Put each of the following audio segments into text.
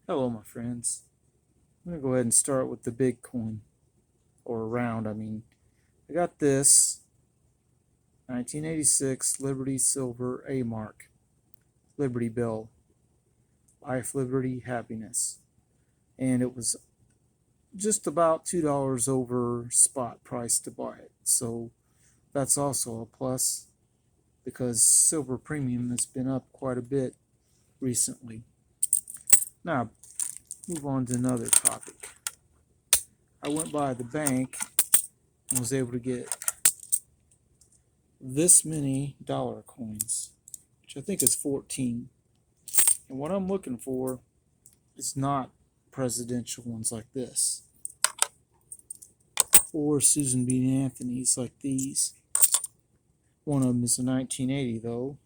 Hello, my friends. I'm going to go ahead and start with the big coin, or round, I mean. I got this 1986 Liberty Silver A Mark, Liberty Bell, Life, Liberty, Happiness. And it was just about $2 over spot price to buy it. So that's also a plus because silver premium has been up quite a bit recently. Now, move on to another topic. I went by the bank and was able to get this many dollar coins, which I think is 14. And what I'm looking for is not presidential ones like this, or Susan B. Anthony's like these. One of them is a 1980 though.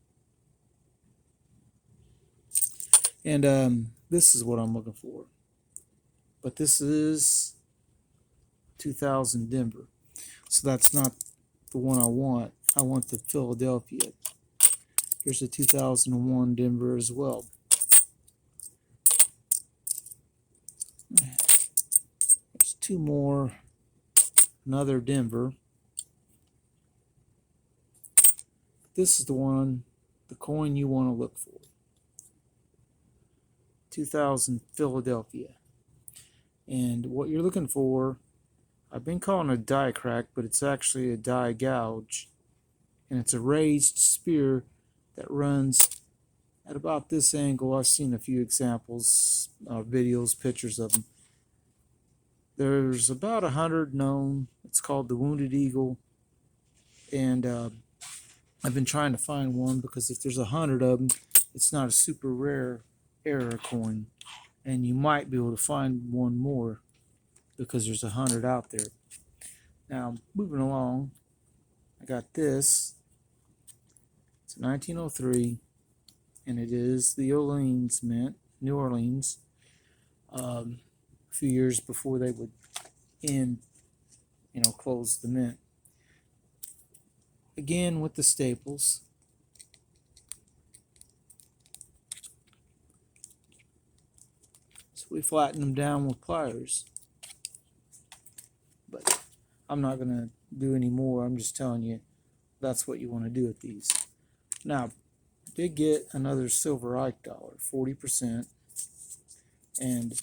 And this is what I'm looking for. But this is 2000 Denver. So that's not the one I want. I want the Philadelphia. Here's a 2001 Denver as well. There's two more. Another Denver. This is the one, the coin you want to look for. 2000 Philadelphia. And what you're looking for, I've been calling it a die crack, but it's actually a die gouge. And it's a raised spear that runs at about this angle. I've seen a few examples, videos, pictures of them. There's about 100 known. It's called the Wounded Eagle. And I've been trying to find one because if there's 100 of them, it's not a super rare error coin. And you might be able to find one more because there's 100 out there. Now, moving along, I got this. It's 1903, and it is the Orleans Mint, New Orleans. A few years before they would close the mint. Again with the staples. So we flatten them down with pliers. But I'm not going to do any more. I'm just telling you that's what you want to do with these. Now, I did get another Silver Ike dollar, 40%. And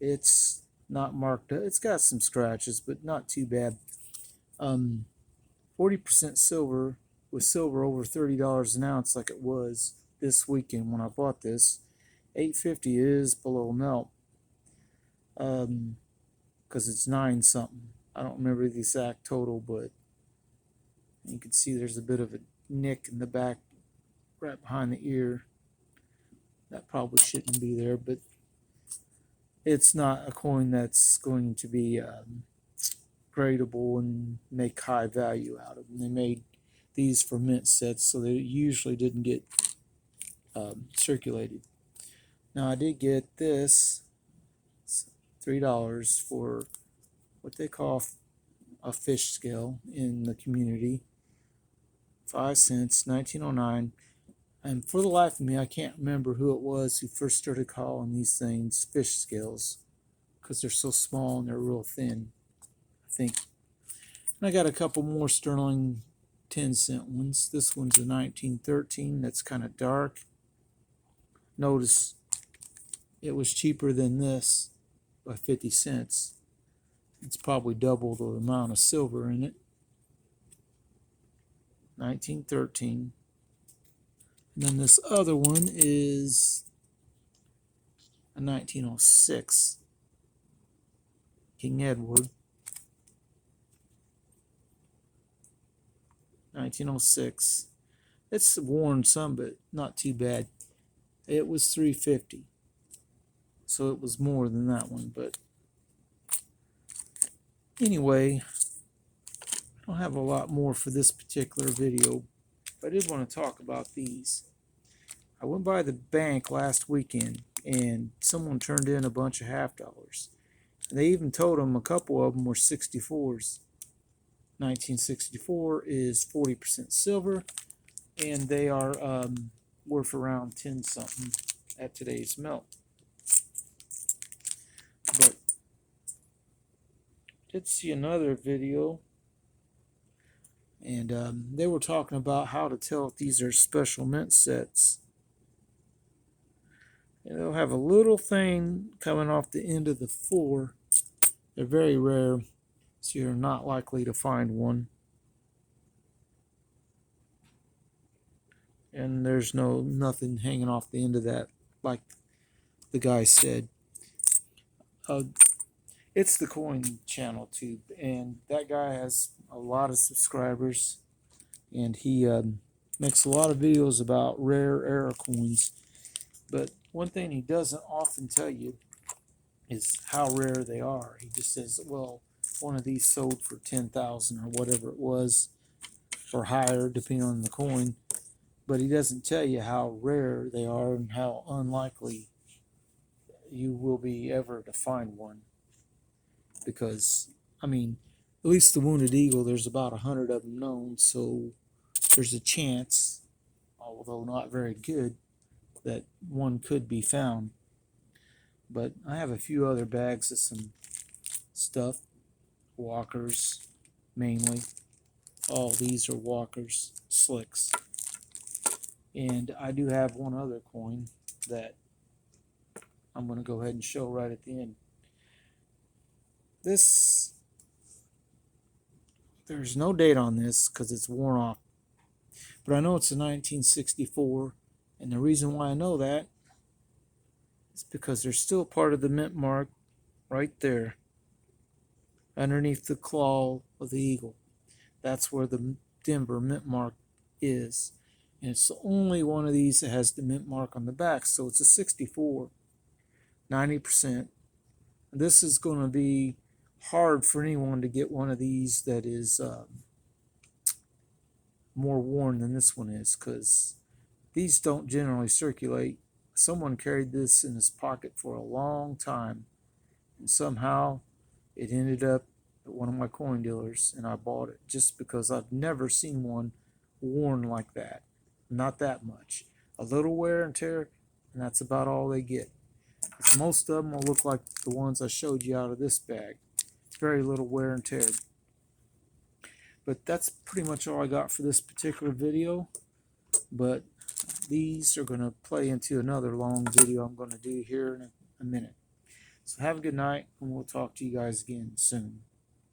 it's not marked up. It's got some scratches, but not too bad. 40% silver, with silver over $30 an ounce like it was this weekend when I bought this. $8.50 is below melt because it's 9 something. I don't remember the exact total, but you can see there's a bit of a nick in the back right behind the ear. That probably shouldn't be there, but it's not a coin that's going to be gradable and make high value out of them. They made these for mint sets, so they usually didn't get circulated. Now I did get this, $3 for what they call a fish scale in the community. 5 cents, 1909. And for the life of me, I can't remember who it was who first started calling these things fish scales because they're so small and they're real thin, I think. And I got a couple more sterling 10-cent ones. This one's a 1913 that's kind of dark. Notice it was cheaper than this by 50 cents. It's probably double the amount of silver in it. 1913. And then this other one is a 1906 King Edward. 1906. It's worn some, but not too bad. It was $3.50, so it was more than that one. But anyway, I don't have a lot more for this particular video, but I did want to talk about these. I went by the bank last weekend, and someone turned in a bunch of half dollars. And they even told them a couple of them were 64s. 1964 is 40% silver, and they are worth around 10 something at today's melt. did see another video, and they were talking about how to tell if these are special mint sets. And they'll have a little thing coming off the end of the floor. They're very rare, so you're not likely to find one. And there's nothing hanging off the end of that, like the guy said. It's the Coin Channel Tube, and that guy has a lot of subscribers, and he makes a lot of videos about rare era coins. But one thing he doesn't often tell you is how rare they are. He just says, well, one of these sold for 10,000 or whatever it was, or higher, depending on the coin. But he doesn't tell you how rare they are and how unlikely you will be ever to find one. Because, I mean, at least the Wounded Eagle, there's about 100 of them known, so there's a chance, although not very good, that one could be found. But I have a few other bags of some stuff, walkers mainly. All these are walkers, slicks. And I do have one other coin that I'm going to go ahead and show right at the end. This, there's no date on this because it's worn off, but I know it's a 1964, and the reason why I know that is because there's still part of the mint mark right there underneath the claw of the eagle. That's where the Denver mint mark is, and it's the only one of these that has the mint mark on the back, so it's a 64, 90%. This is going to be hard for anyone to get one of these that is more worn than this one is, because these don't generally circulate. Someone carried this in his pocket for a long time, and somehow it ended up at one of my coin dealers, and I bought it just because I've never seen one worn like that. Not that much. A little wear and tear, and that's about all they get. Most of them will look like the ones I showed you out of this bag. Very little wear and tear. But that's pretty much all I got for this particular video. But these are going to play into another long video I'm going to do here in a minute. So have a good night, and we'll talk to you guys again soon.